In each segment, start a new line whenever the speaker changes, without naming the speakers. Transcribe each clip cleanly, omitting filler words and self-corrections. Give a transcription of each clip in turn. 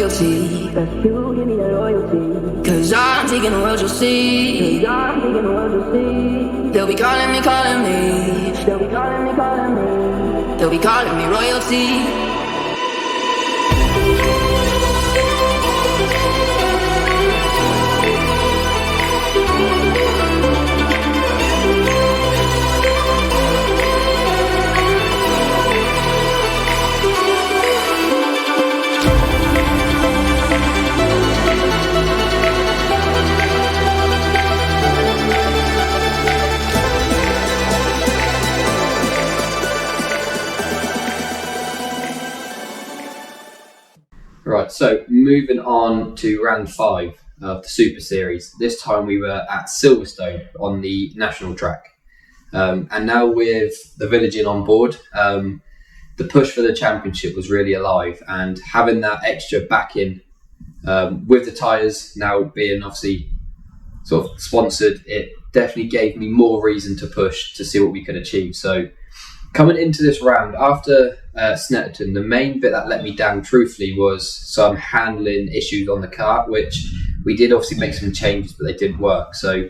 loyalty. That's you, give me that loyalty. Cause I'm taking the world, you'll see. They'll be calling me, calling me. They'll be calling me royalty.
Right, so moving on to round 5 of the Super Series. This time we were at Silverstone on the national track. And now with the village in on board, the push for the championship was really alive, and having that extra backing with the tyres now being obviously sort of sponsored, it definitely gave me more reason to push to see what we could achieve. So coming into this round, after Snetterton, the main bit that let me down truthfully was some handling issues on the car, which we did obviously make some changes, but they didn't work. So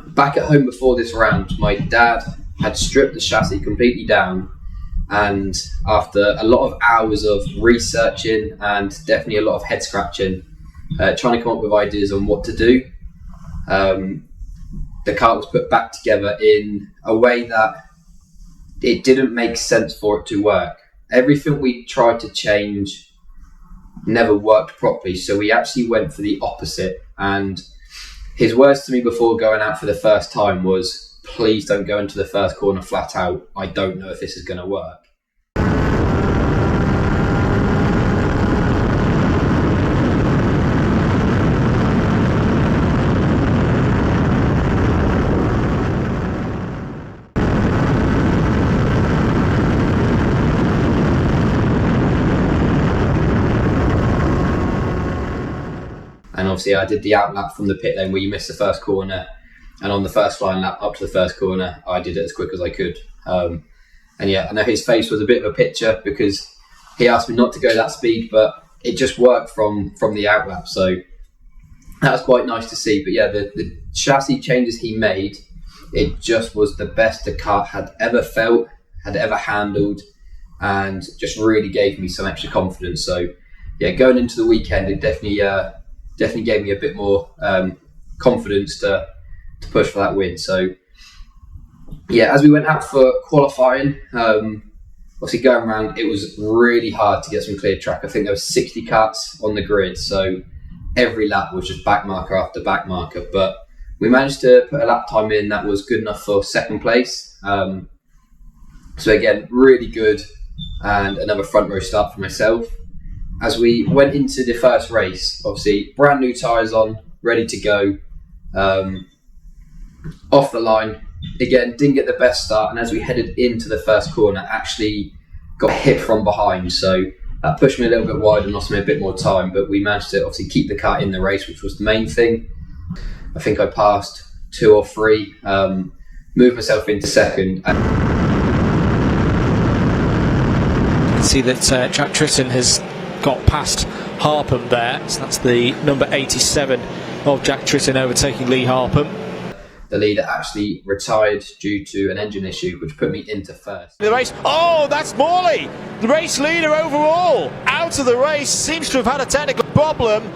back at home before this round, my dad had stripped the chassis completely down, and after a lot of hours of researching and definitely a lot of head scratching, trying to come up with ideas on what to do, the car was put back together in a way that it didn't make sense for it to work. Everything we tried to change never worked properly, so we actually went for the opposite. And his words to me before going out for the first time was, please don't go into the first corner flat out. I don't know if this is going to work. And obviously I did the outlap from the pit lane where you missed the first corner, and on the first line lap up to the first corner, I did it as quick as I could. And yeah, I know his face was a bit of a picture because he asked me not to go that speed, but it just worked from the outlap. So that was quite nice to see. But yeah, the chassis changes he made, it just was the best the car had ever felt, had ever handled, and just really gave me some extra confidence. So yeah, going into the weekend, it definitely gave me a bit more confidence to push for that win. So yeah, as we went out for qualifying, obviously going around, it was really hard to get some clear track. I think there was 60 karts on the grid, so every lap was just back marker after back marker. But we managed to put a lap time in that was good enough for second place. So again, really good, and another front row start for myself. As we went into the first race, obviously brand new tyres on, ready to go, off the line. Again, didn't get the best start, and as we headed into the first corner, actually got hit from behind. So that pushed me a little bit wide and lost me a bit more time, but we managed to obviously keep the car in the race, which was the main thing. I think I passed 2 or 3, moved myself into second.
You can see that Jack Tritton has got past Harpham there, so that's the number 87 of Jack Tritton overtaking Lee Harpham.
The leader actually retired due to an engine issue, which put me into first.
The race, oh, that's Morley, the race leader overall, out of the race, seems to have had a technical problem,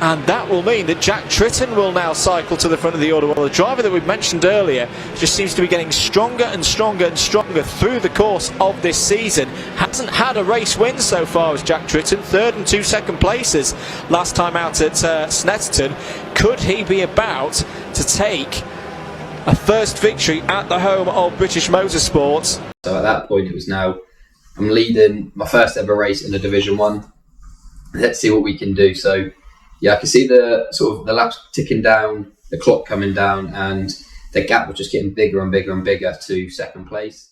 and that will mean that Jack Tritton will now cycle to the front of the order. Well, the driver that we mentioned earlier just seems to be getting stronger and stronger and stronger through the course of this season. Hasn't had a race win so far as Jack Tritton, 3rd and 2 second places last time out at Snetterton. Could he be about to take a first victory at the home of British Motorsports?
So at that point, it was now, I'm leading my first ever race in the Division 1. Let's see what we can do. So yeah, I can see the sort of the laps ticking down, the clock coming down, and the gap was just getting bigger and bigger and bigger to second place.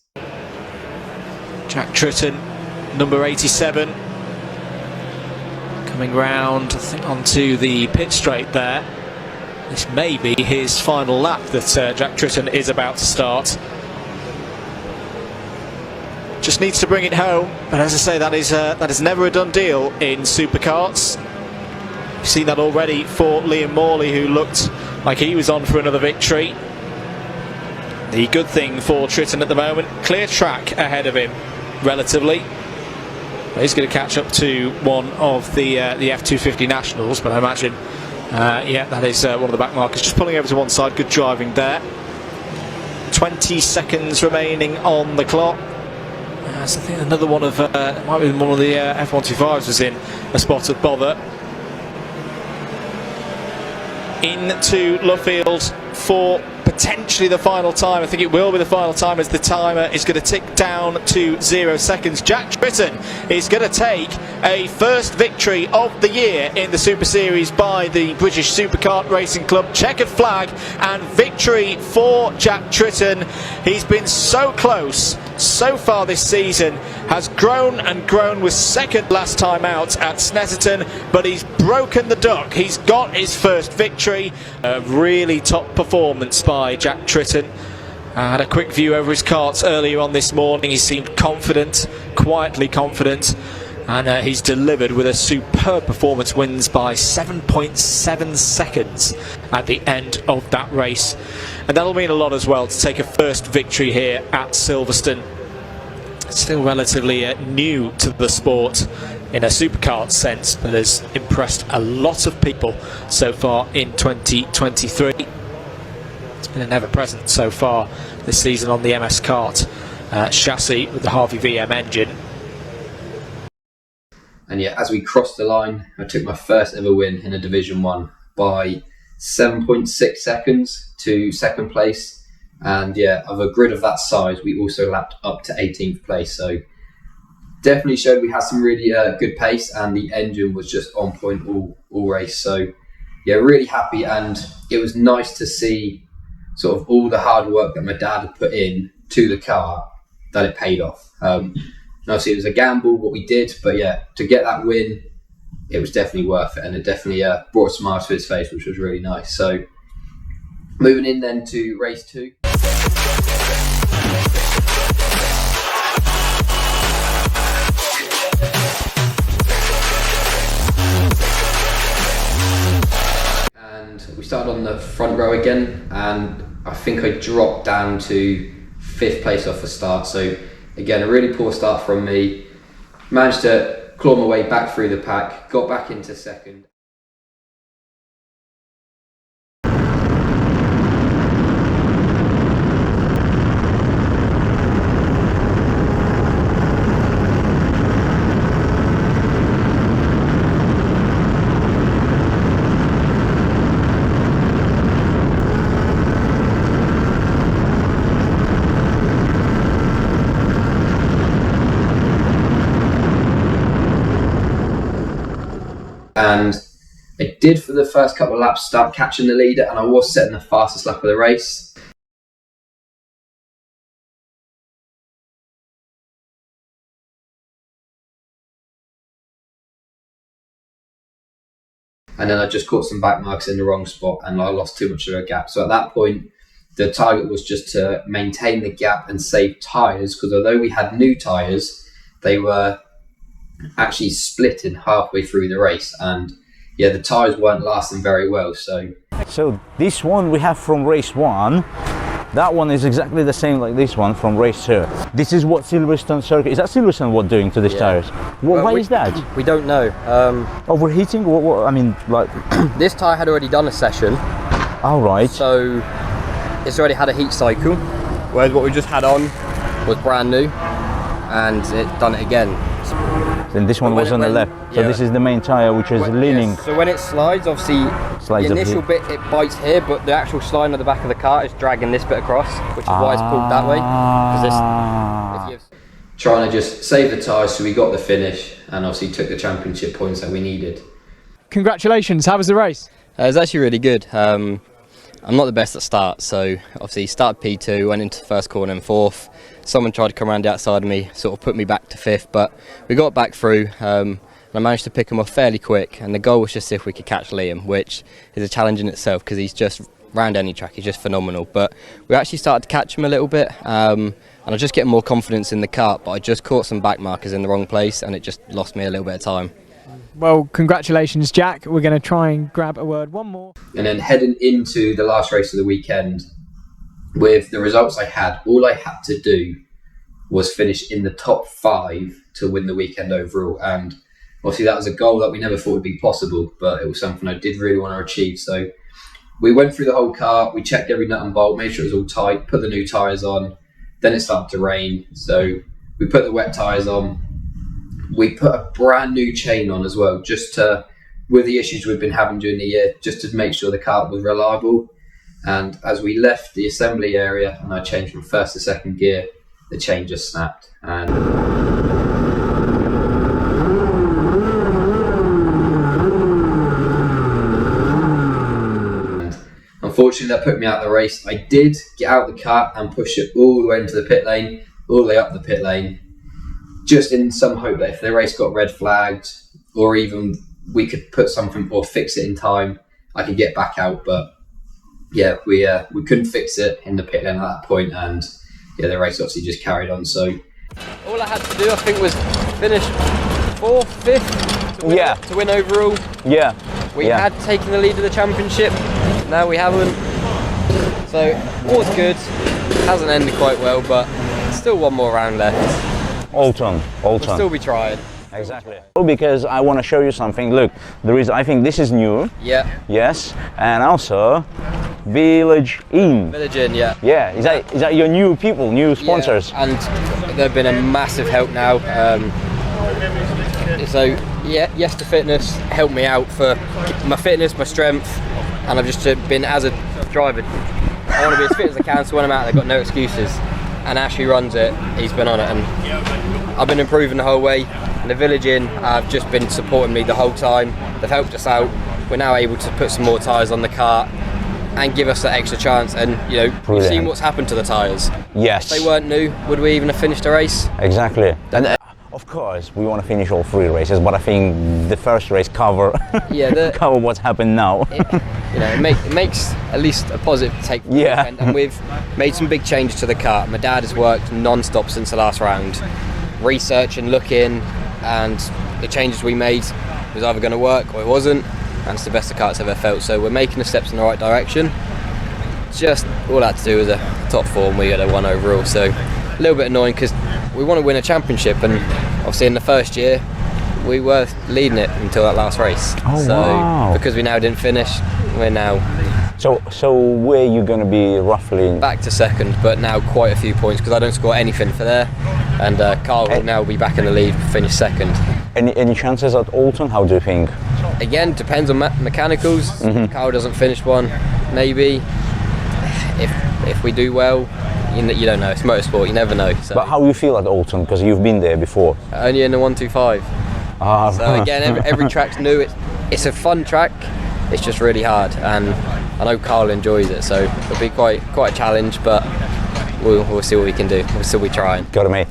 Jack Tritton, number 87, coming round, I think, onto the pit straight there. This may be his final lap that Jack Tritton is about to start. just needs to bring it home. But as I say, that is never a done deal in supercarts. You've seen that already for Liam Morley, who looked like he was on for another victory. The good thing for Tritton at the moment, clear track ahead of him, relatively. He's going to catch up to one of the F250 Nationals, but I imagine, yeah, that is one of the back markers. Just pulling over to one side, good driving there. 20 seconds remaining on the clock. So I think another one of, might be one of the F125s was in a spot of bother. Into Luffield for potentially the final time. I think it will be the final time, as the timer is going to tick down to 0 seconds. Jack Tritton is going to take a first victory of the year in the Super Series by the British Superkart Racing Club. Checkered flag and victory for Jack Tritton. He's been so close so far this season, has grown and grown, was second last time out at Snetterton, but he's broken the duck. He's got his first victory. A really top performance by Jack Tritton. I had a quick view over his karts earlier on this morning. He seemed confident, quietly confident, and he's delivered with a superb performance. Wins by 7.7 seconds at the end of that race, and that'll mean a lot as well to take a first victory here at Silverstone. Still relatively new to the sport in a superkart sense, but has impressed a lot of people so far in 2023. It's been an ever-present so far this season on the MS Kart chassis with the Harvey VM engine.
And yeah, as we crossed the line, I took my first ever win in a Division 1 by 7.6 seconds to second place. And yeah, of a grid of that size, we also lapped up to 18th place. So definitely showed we had some really good pace, and the engine was just on point all race. So yeah, really happy, and it was nice to see sort of all the hard work that my dad had put in to the car, that it paid off. Obviously, it was a gamble what we did, but yeah, to get that win, it was definitely worth it, and it definitely brought a smile to his face, which was really nice. So moving in then to race 2. And we started on the front row again, and I think I dropped down to 5th place off the start. So again, a really poor start from me. Managed to claw my way back through the pack, got back into second. And I did, for the first couple of laps, start catching the leader, and I was setting the fastest lap of the race. And then I just caught some back marks in the wrong spot, and I lost too much of a gap. So at that point, the target was just to maintain the gap and save tyres, because although we had new tyres, they were actually splitting halfway through the race, and yeah, the tyres weren't lasting very well. So
this one we have from race 1, that one is exactly the same like this one from race 2. This is what Silverstone circuit, is that Silverstone what doing to these tyres? Why is that?
We don't know.
Overheating? What, I mean, like
This tyre had already done a session.
All right.
So it's already had a heat cycle, whereas what we just had on was brand new, and it done it again.
Then this one was on the left, so this is the main tyre which is leaning.
Yes. So when it slides, obviously the initial bit it bites here, but the actual sliding of the back of the car is dragging this bit across, which is why it's pulled that way.
Trying to just save the tyres, so we got the finish, and obviously took the championship points that we needed.
Congratulations, how was the race?
It was actually really good. I'm not the best at start, so obviously started P2, went into the first corner and 4th. Someone tried to come around the outside of me, sort of put me back to 5th, but we got back through, and I managed to pick him off fairly quick, and the goal was just if we could catch Liam, which is a challenge in itself, because he's just round any track. He's just phenomenal. But we actually started to catch him a little bit, and I was just getting more confidence in the kart, but I just caught some back markers in the wrong place, and it just lost me a little bit of time.
Well, congratulations, Jack. We're going to try and grab a word, one more.
And then heading into the last race of the weekend, with the results I had, all I had to do was finish in the top 5 to win the weekend overall. And obviously that was a goal that we never thought would be possible, but it was something I did really want to achieve. So we went through the whole car, we checked every nut and bolt, made sure it was all tight, put the new tyres on. Then it started to rain, so we put the wet tyres on. We put a brand new chain on as well, just to, with the issues we've been having during the year, just to make sure the car was reliable. And as we left the assembly area and I changed from first to second gear, the chain just snapped. And unfortunately, that put me out of the race. I did get out of the car and push it all the way into the pit lane, all the way up the pit lane, just in some hope that if the race got red flagged, or even we could put something or fix it in time, I could get back out. But yeah, we couldn't fix it in the pit lane at that point, and yeah, the race obviously just carried on. So
All I had to do, I think, was finish 4th, 5th to win overall.
Yeah.
We had taken the lead of the championship. Now we haven't. So all's good. Hasn't ended quite well, but still one more round left.
Alton.
We'll still be trying.
Exactly. Because I want to show you something. Look, I think this is new.
Yeah.
Yes, and also Village Inn.
Village Inn, yeah.
Yeah, is that your new people, new sponsors?
Yeah, and they've been a massive help now. So yeah, Yes to Fitness helped me out for my fitness, my strength, and I've just been, as a driver, I want to be as fit as I can, so when I'm out they've got no excuses. And Ash, who runs it, he's been on it, and I've been improving the whole way. And the Village Inn have just been supporting me the whole time. They've helped us out. We're now able to put some more tyres on the car and give us that extra chance. And you know, you've seen what's happened to the tyres.
Yes.
If they weren't new, would we even have finished a race?
Exactly. And of course, we want to finish all 3 races, but I think the first race cover cover what's happened now.
It makes at least a positive take. And we've made some big changes to the car. My dad has worked non-stop since the last round, researching, looking, and the changes we made was either going to work or it wasn't, and it's the best the car's ever felt. So we're making the steps in the right direction. Just all I had to do was a top 4 and we got a 1 overall. So a little bit annoying because we want to win a championship, and obviously in the first year we were leading it until that last race. Because we now didn't finish, we're now
so where are you going to be roughly?
Back to second, but now quite a few points because I don't score anything for there, and Carl will now be back in the lead, finish second.
Any chances at Alton? How do you think?
Again, depends on mechanicals. Carl doesn't finish one, maybe. If we do well, you don't know. It's motorsport, you never know. So.
But how do you feel at Alton? Because you've been there before.
Only in the 125. So again, every track's new. It's a fun track. It's just really hard, and I know Carl enjoys it. So it'll be quite a challenge, but we'll see what we can do. We'll still be trying.
Got it, mate.